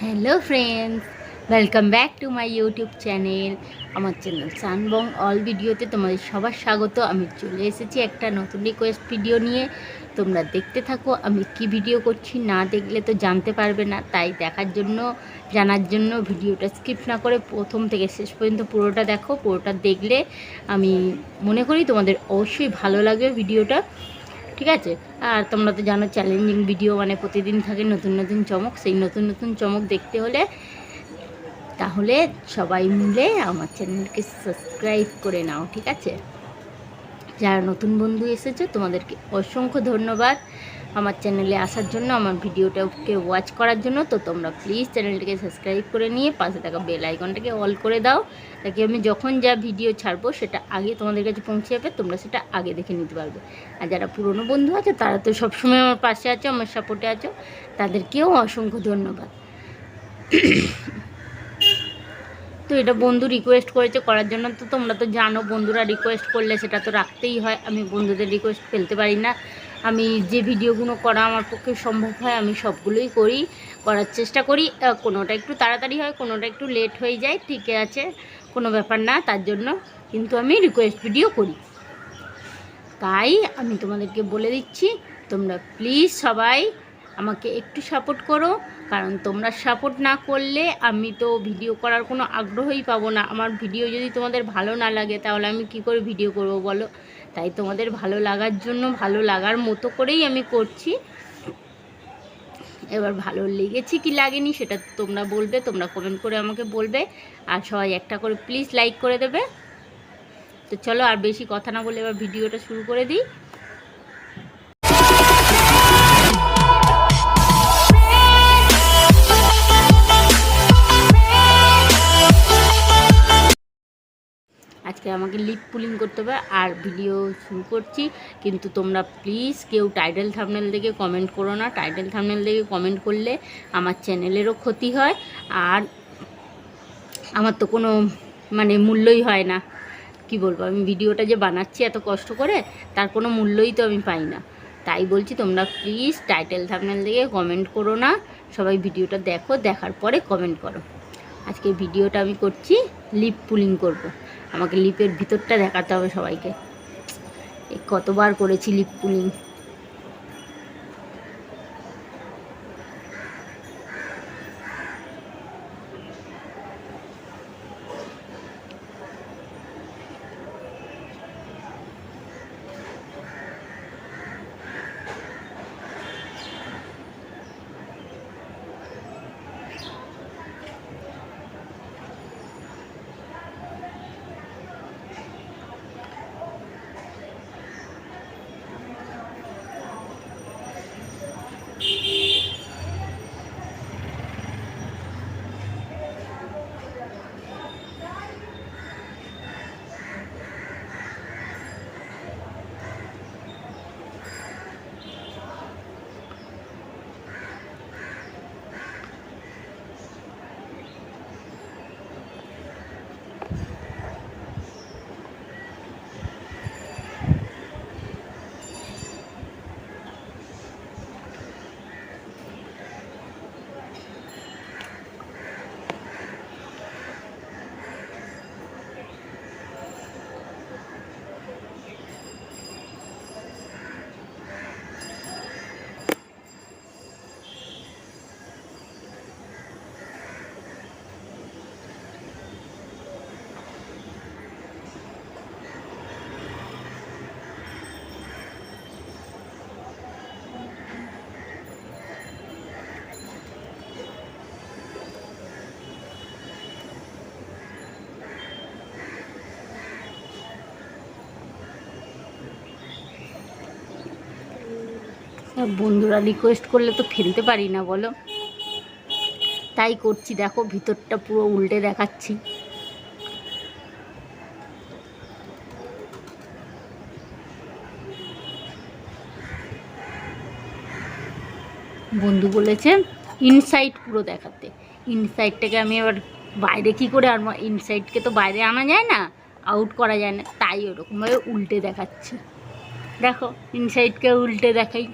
Hello friends, welcome back to my YouTube channel. আমার channel সানবং all ভিডিওতে তোমাদের সবার স্বাগত। আমি চলে এসেছি একটা নতুন রিকোয়েস্ট ভিডিও নিয়ে। তোমরা দেখতে থাকো আমি কি ভিডিও করছি। না দেখলে তো জানতে পারবে না, তাই জানার জন্য ভিডিওটা স্কিপ না করে প্রথম থেকে শেষ পর্যন্ত পুরোটা দেখো। পুরোটা দেখলে আমি মনে করি তোমাদের অবশ্যই ভালো লাগবে ভিডিওটা, ঠিক আছে? আর তোমরা তো জানো চ্যালেঞ্জিং ভিডিও মানে প্রতিদিন থাকে নতুন নতুন চমক। সেই নতুন নতুন চমক দেখতে হলে তাহলে সবাই মিলে আমার চ্যানেলকে সাবস্ক্রাইব করে নাও, ঠিক আছে? যারা নতুন বন্ধু এসেছো তোমাদেরকে অসংখ্য ধন্যবাদ আমার চ্যানেলে আসার জন্য, আমার ভিডিওটাকে ওয়াচ করার জন্য। তো তোমরা প্লিজ চ্যানেলটাকে সাবস্ক্রাইব করে নিয়ে পাশে থাকা বেল আইকনটাকে অল করে দাও, তাকে আমি যখন যা ভিডিও ছাড়বো সেটা আগে তোমাদের কাছে পৌঁছে যাবে, তোমরা সেটা আগে দেখে নিতে পারবে। আর যারা পুরনো বন্ধু আছে তারা তো সবসময় আমার পাশে আছো, আমার সাপোর্টে আছো, তাদেরকেও অসংখ্য ধন্যবাদ। তো এটা বন্ধু রিকোয়েস্ট করেছে করার জন্য, তো তোমরা তো জানো বন্ধুরা রিকোয়েস্ট করলে সেটা তো রাখতেই হয়। আমি বন্ধুদের রিকোয়েস্ট ফেলতে পারি না। আমি যে ভিডিওগুলো করা আমার পক্ষে সম্ভব হয় আমি সবগুলোই করার চেষ্টা করি। কোনোটা একটু তাড়াতাড়ি হয়, কোনোটা একটু লেট হয়ে যায়, ঠিক আছে, কোনো ব্যাপার না। তার জন্য কিন্তু আমি রিকোয়েস্ট ভিডিও করি। তাই আমি তোমাদেরকে বলে দিচ্ছি, তোমরা প্লিজ সবাই আমাকে একটু সাপোর্ট করো, কারণ তোমরা সাপোর্ট না করলে আমি তো ভিডিও করার কোনো আগ্রহই পাবো না। আমার ভিডিও যদি তোমাদের ভালো না লাগে তাহলে আমি কি করে ভিডিও করব বলো? তাই তোমাদের ভালো লাগার জন্য, ভালো লাগার মতো করেই আমি করছি। এবার ভালো লেগেছে কি লাগেনি সেটা তোমরা বলবে, তোমরা কমেন্ট করে আমাকে বলবে। আর সবাই একটা করে প্লিজ লাইক করে দেবে। তো চলো আর বেশি কথা না বলে এবার ভিডিওটা শুরু করে দিই। আজকে আমাকে লিপ পুলিং করতে হবে আর ভিডিও শুরু করছি। কিন্তু তোমরা প্লিজ কেউ টাইটেল থাম্বনেল দেখে কমেন্ট করো না। টাইটেল থাম্বনেল দেখে কমেন্ট করলে আমার চ্যানেলেরও ক্ষতি হয়, আর আমার তো কোনো মানে মূল্যই হয় না। কি বলবো, আমি ভিডিওটা যে বানাচ্ছি এত কষ্ট করে, তার কোনো মূল্যই তো আমি পাই না। তাই বলছি তোমরা প্লিজ টাইটেল থাম্বনেল দেখে কমেন্ট করো না। সবাই ভিডিওটা দেখো, দেখার পরে কমেন্ট করো। আজকে ভিডিওটা আমি করছি লিপ পুলিং করব। আমাকে লিপের ভিতরটা দেখাতে হবে সবাইকে। এই কতবার করেছি লিপ পুলিং। বন্ধুরা রিকোয়েস্ট করলে তো ফেলতে পারি না বলো, তাই করছি। দেখো ভিতরটা পুরো উল্টে দেখাচ্ছি। বন্ধু বলেছে ইনসাইড পুরো দেখাতে। ইনসাইডটাকে আমি আবার বাইরে কী করে আনবো? ইনসাইডকে তো বাইরে আনা যায় না, আউট করা যায় না, তাই ওরকমভাবে উল্টে দেখাচ্ছি। দেখো ইনসাইডকে উল্টে দেখাই।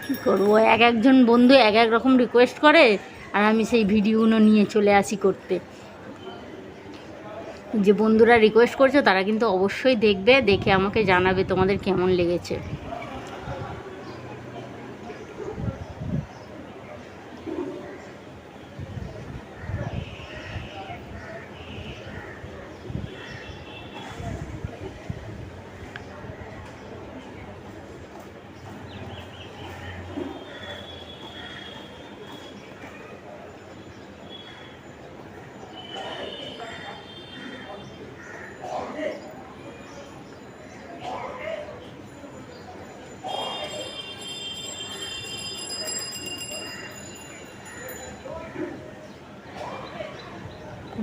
কী করবো, এক একজন বন্ধু এক এক রকম রিকোয়েস্ট করে, আর আমি সেই ভিডিওগুলো নিয়ে চলে আসি করতে। যে বন্ধুরা রিকোয়েস্ট করছে তারা কিন্তু অবশ্যই দেখবে, দেখে আমাকে জানাবে তোমাদের কেমন লেগেছে।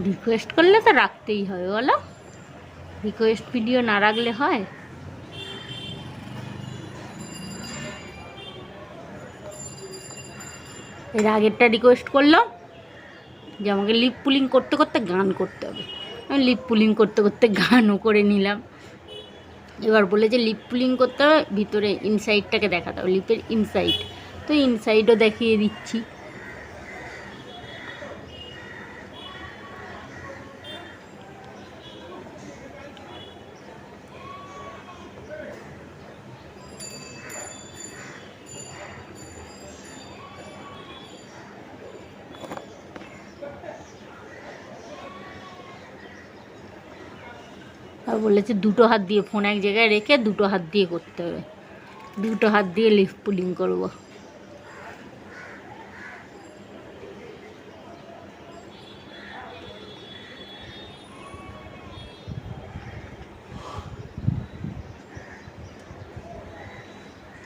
রিকোয়েস্ট করলে তো রাখতেই হবে, বলো? রিকোয়েস্ট ভিডিও না রাখলে হয়? এর আগেরটা রিকোয়েস্ট করলো যে আমাকে লিপ পুলিং করতে করতে গান করতে হবে। আমি লিপ পুলিং করতে করতে গানও করে নিলাম। এবার বলে যে লিপ পুলিং করতে হবে, ভিতরে ইনসাইডটাকে দেখাতে হবে, লিপের ইনসাইড। তো ইনসাইডও দেখিয়ে দিচ্ছি। আর বলেছে দুটো হাত দিয়ে, ফোন এক জায়গায় রেখে দুটো হাত দিয়ে করতে হবে, দুটো হাত দিয়ে লিপ পুলিং করব।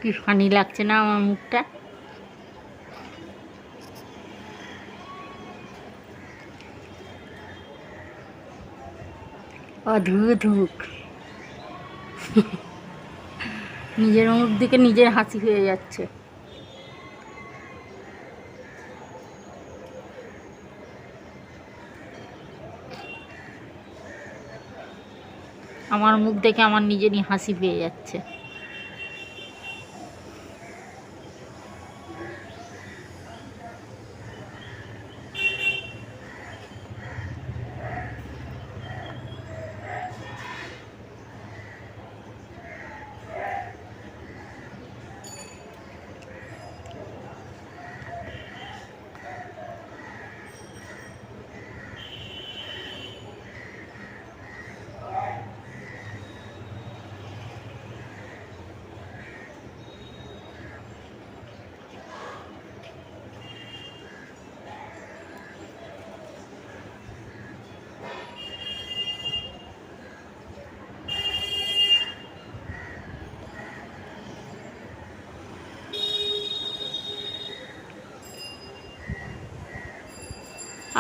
কি ফানি লাগছে না আমার মুখটা? অদ্ভুত মুখ। নিজের মুখ দিকে নিজের হাসি হয়ে যাচ্ছে। আমার মুখ দেখে আমার নিজেরই হাসি পেয়ে যাচ্ছে।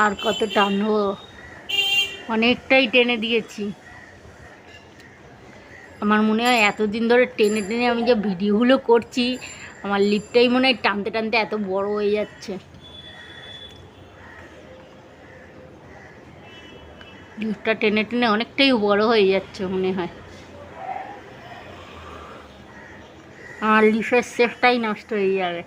আর কত টানবো, অনেকটাই টেনে দিয়েছি। আমার মনে হয় এতদিন ধরে টেনে টেনে আমি যে ভিডিওগুলো করছি, আমার লিপটাই মনে হয় টানতে টানতে এত বড় হয়ে যাচ্ছে। লিপটা টেনে টেনে অনেকটাই বড় হয়ে যাচ্ছে মনে হয়। আমার লিপের শেপটাই নষ্ট হয়ে যাবে।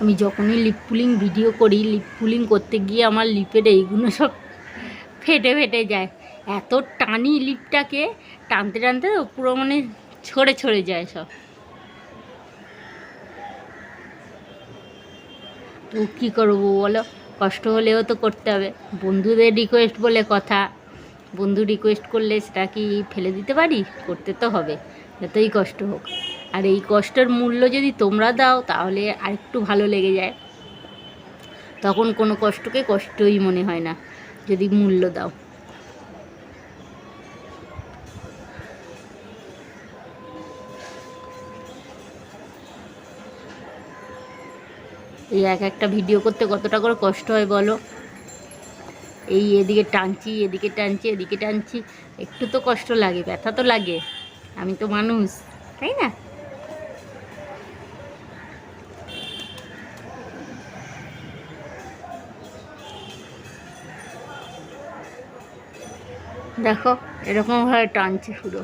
আমি যখনই লিপ পুলিং ভিডিও করি, লিপ পুলিং করতে গিয়ে আমার লিপের এইগুলো সব ফেটে ফেটে যায়। এত টানি লিপটাকে, টানতে টানতে পুরো মানে ছড়ে ছড়ে যায় সব। তো কী করবো বলো, কষ্ট হলেও তো করতে হবে। বন্ধুদের রিকোয়েস্ট বলে কথা, বন্ধু রিকোয়েস্ট করলে সেটা কি ফেলে দিতে পারি? করতে তো হবে, যতই কষ্ট হোক। আর এই কষ্টের মূল্য যদি তোমরা দাও তাহলে আরেকটু ভালো লেগে যায়। তখন কোনো কষ্টকে কষ্টই মনে হয় না যদি মূল্য দাও। এই এক একটা ভিডিও করতে কতটা করে কষ্ট হয় বলো। এই এদিকে টানছি, এদিকে টানছি, এদিকে টানছি, একটু তো কষ্ট লাগে, ব্যথা তো লাগে। আমি তো মানুষ, তাই না? দেখো এরকমভাবে টানছি পুরো।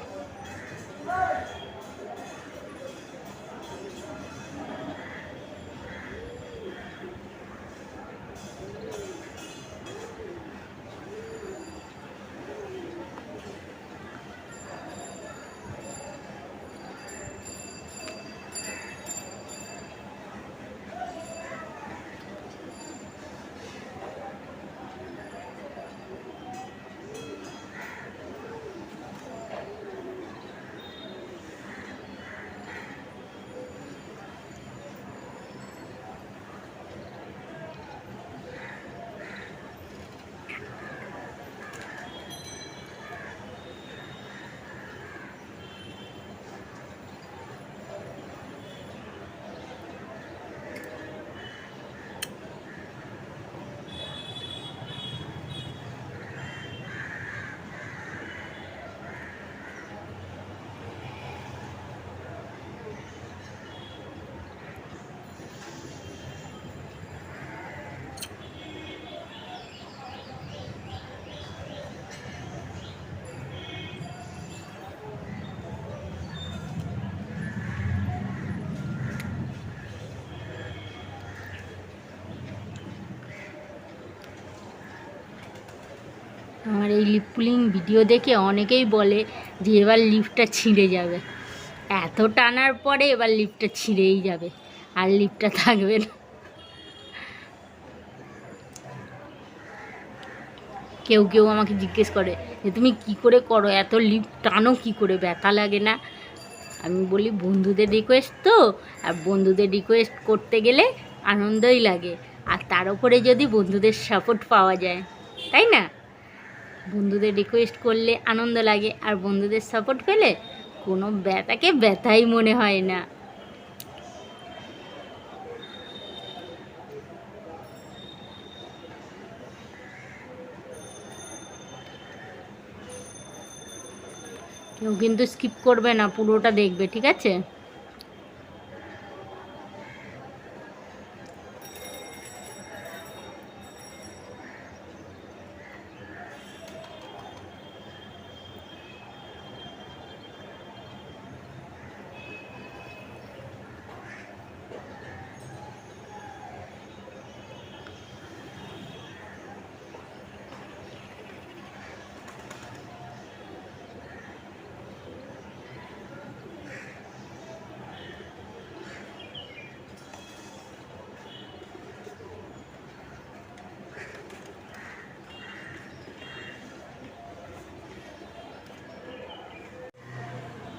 আমার এই লিপ পুলিং ভিডিও দেখে অনেকেই বলে যে এবার লিপটা ছিঁড়ে যাবে। এত টানার পরে এবার লিপটা ছিঁড়েই যাবে, আর লিপটা থাকবে না। কেউ কেউ আমাকে জিজ্ঞেস করে যে তুমি কি করে করো, এত লিপ টানো কি করে, ব্যথা লাগে না? আমি বলি বন্ধুদের রিকোয়েস্ট তো, আর বন্ধুদের রিকোয়েস্ট করতে গেলে আনন্দই লাগে। আর তার উপরে যদি বন্ধুদের সাপোর্ট পাওয়া যায়, তাই না? বন্ধুদের রিকোয়েস্ট করলে আনন্দ লাগে, আর বন্ধুদের সাপোর্ট পেলে কোনো ব্যথাকে ব্যথাই মনে হয় না। কেউ কিন্তু স্কিপ করবে না, পুরোটা দেখবে, ঠিক আছে?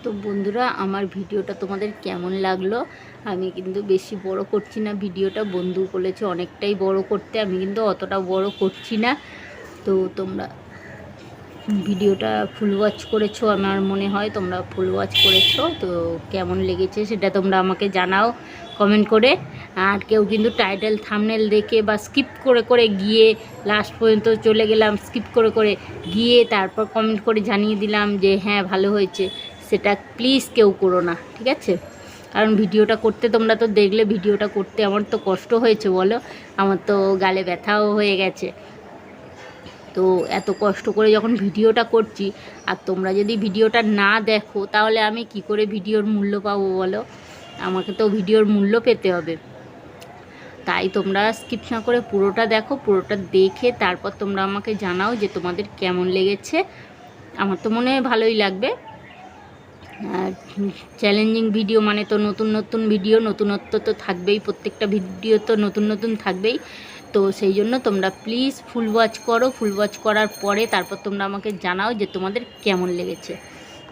তো বন্ধুরা, আমার ভিডিওটা তোমাদের কেমন লাগলো? আমি কিন্তু বেশি বড় করছি না ভিডিওটা, বন্ধু বলেছে অনেকটাই বড় করতে, আমি কিন্তু অতটা বড় করছি না। তো তোমরা ভিডিওটা ফুল ওয়াচ করেছো, আমার মনে হয় তোমরা ফুল ওয়াচ করেছো। তো কেমন লেগেছে সেটা তোমরা আমাকে জানাও কমেন্ট করে। আর কেউ কিন্তু টাইটেল থাম্বনেল দেখে বা স্কিপ করে করে গিয়ে লাস্ট পর্যন্ত চলে গেলাম, স্কিপ করে করে গিয়ে তারপর কমেন্ট করে জানিয়ে দিলাম যে হ্যাঁ ভালো হয়েছে, সেটা প্লিজ কেউ করো না, ঠিক আছে? কারণ ভিডিওটা করতে, তোমরা তো দেখলে ভিডিওটা করতে আমার তো কষ্ট হয়েছে বলো, আমার তো গালে ব্যথাও হয়ে গেছে। তো এত কষ্ট করে যখন ভিডিওটা করছি, আর তোমরা যদি ভিডিওটা না দেখো তাহলে আমি কি করে ভিডিওর মূল্য পাবো বলো? আমাকে তো ভিডিওর মূল্য পেতে হবে। তাই তোমরা স্কিপ না করে পুরোটা দেখো, পুরোটা দেখে তারপর তোমরা আমাকে জানাও যে তোমাদের কেমন লেগেছে। আমার তো মনে হয় ভালোই লাগবে। আর চ্যালেঞ্জিং ভিডিও মানে তো নতুন নতুন ভিডিও, নতুনত্ব তো থাকবেই, প্রত্যেকটা ভিডিও তো নতুন নতুন থাকবেই। তো সেই জন্য তোমরা প্লিজ ফুল ওয়াচ করো, ফুল ওয়াচ করার পরে তারপর তোমরা আমাকে জানাও যে তোমাদের কেমন লেগেছে,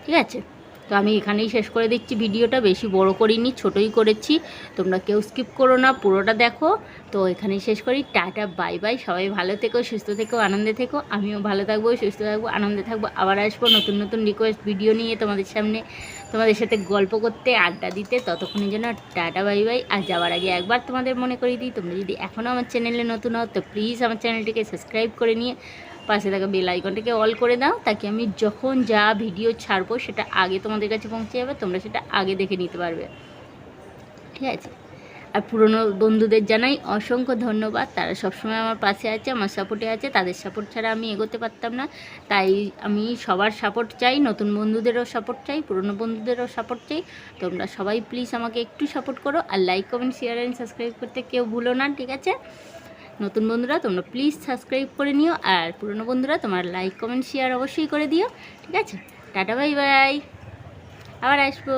ঠিক আছে? তো আমি এখানেই শেষ করে দিচ্ছি ভিডিওটা, বেশি বড় করিনি, ছোটোই করেছি। তোমরা কেউ স্কিপ করো না, পুরোটা দেখো। তো এখানেই শেষ করি, টাটা বাই বাই। সবাই ভালো থেকো, সুস্থ থেকো, আনন্দে থেকো। আমিও ভালো থাকবো, সুস্থ থাকবো, আনন্দে থাকবো। আবার আসবো নতুন নতুন রিকোয়েস্ট ভিডিও নিয়ে তোমাদের সামনে, তোমাদের সাথে গল্প করতে, আড্ডা দিতে। ততক্ষণের জন্য টাটা বাই বাই। আর যাওয়ার আগে একবার তোমাদের মনে করিয়ে দিই, তোমরা যদি এখনও আমার চ্যানেলে নতুন হও তো প্লিজ আমার চ্যানেলটিকে সাবস্ক্রাইব করে নিয়ে পাশে থাকা বেল আইকনটাকে অল করে দাও, তাকে আমি যখন যা ভিডিও ছাড়বো সেটা আগে তোমাদের কাছে পৌঁছে যাবে, তোমরা সেটা আগে দেখে নিতে পারবে, ঠিক আছে? আর পুরনো বন্ধুদের জানাই অসংখ্য ধন্যবাদ, তারা সবসময় আমার পাশে আছে, আমার সাপোর্টে আছে। তাদের সাপোর্ট ছাড়া আমি এগোতে পারতাম না, তাই আমি সবার সাপোর্ট চাই, নতুন বন্ধুদেরও সাপোর্ট চাই, পুরনো বন্ধুদেরও সাপোর্ট চাই। তোমরা সবাই প্লিজ আমাকে একটু সাপোর্ট করো, আর like comment share and subscribe করতে কেউ ভুলো না, ঠিক আছে? নতুন বন্ধুরা তোমরা প্লিজ সাবস্ক্রাইব করে নিও, আর পুরনো বন্ধুরা তোমার লাইক কমেন্ট শেয়ার অবশ্যই করে দিও, ঠিক আছে? টাটা বাই বাই, আবার আসবো।